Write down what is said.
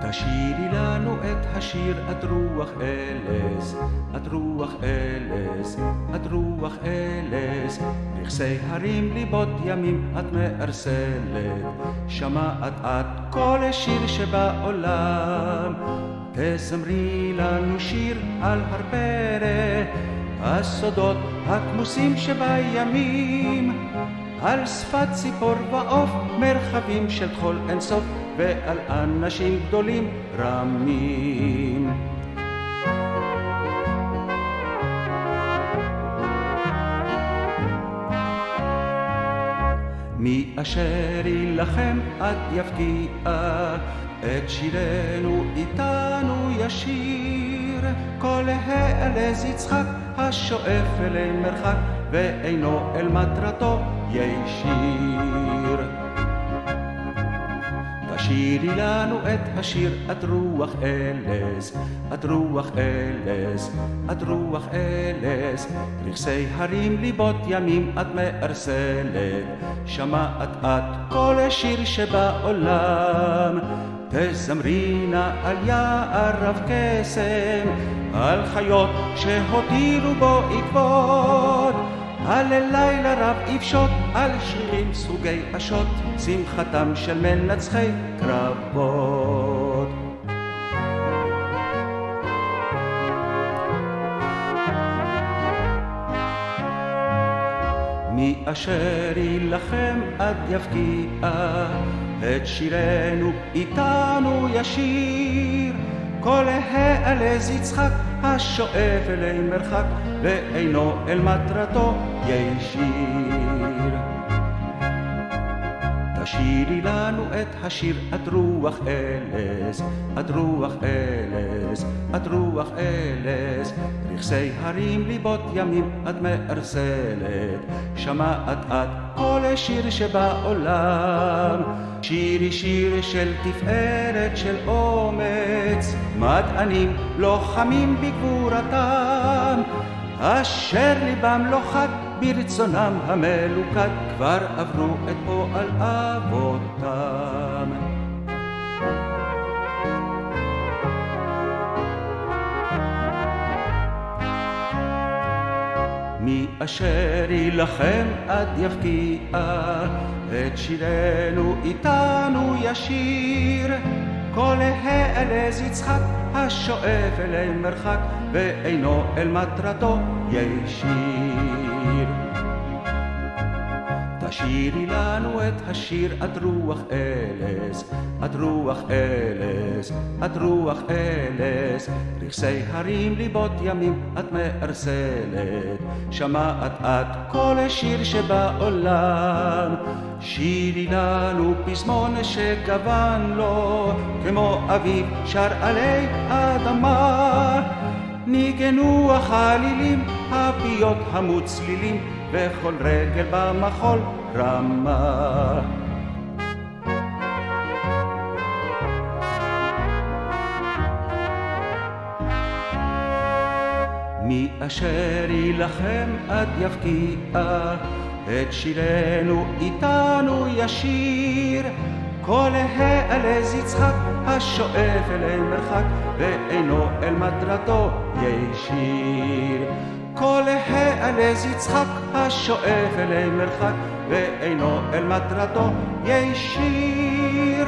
תשירי לנו את השיר את רוח אלס, את רוח אלס, את רוח אלס. רכסי הרים ליבות ימים את מארסלת, שמעת את כל השיר שבעולם. תזמרי לנו שיר על הפרא, הסודות הכמוסים שבימים, על שפת ציפור ועוף, מרחבים של תחול אינסוף, ועל אנשים גדולים רמים. מי אשר יילחם עד יפקיע, את שירנו איתנו ישיר. כל העלז יצחק השואף אלי מרחק, ואינו אל מטרתו ישיר. תשירי לנו את השיר את רוח אלס, את רוח אלס, את רוח אלס. רכסי הרים ליבות ימים את מארסלת, שמעת את כל השיר שבעולם. תזמרי נא על יער רב קסם, על חיות שהותירו בו עקבות, על לילה רב יפשוט, על שירים סוגי אשות, שמחתם של מנצחי קרבות. מי אשר יילחם עד יפקיע, את שירנו איתנו ישיר. כל העלז יצחק השואף אלי מרחק, ואינו אל מטרתו ישיר. תשירי לנו את השיר את רוח אלס, את רוח אלס, את רוח אלס. רכסי הרים ליבות ימים את מארסלת, שמעת את כל השיר שבעולם. שירי שיר של תפארת של אומץ, מדענים לוחמים בגבורתם, אשר ליבם לא חד ברצונם המלוכד, כבר עברו את פועל אבותם. מי אשר יילחם עד יפקיע, את שירנו איתנו ישיר. כל העלז יצחק השואף אלי מרחק, ואינו אל מטרתו ישיר. תשירי לנו את השיר את רוח אלס, את רוח אלס, את רוח אלס. רכסי הרים ליבות ימים את מארסלת, שמעת את כל השיר שבעולם. שירי לנו פזמון שגוון לו, כמו אביב שר עלי אדמה. ניגנו החלילים, הפיות המוצלילים, וכל רגל במחול רמה. מי אשר יילחם עד יפקיע, את שירנו איתנו ישיר. כל העלז יצחק השואף אלי מרחק, ואינו אל מטרתו ישיר. כל העלז יצחק השואף אלי מרחק, ואינו אל מטרתו ישיר.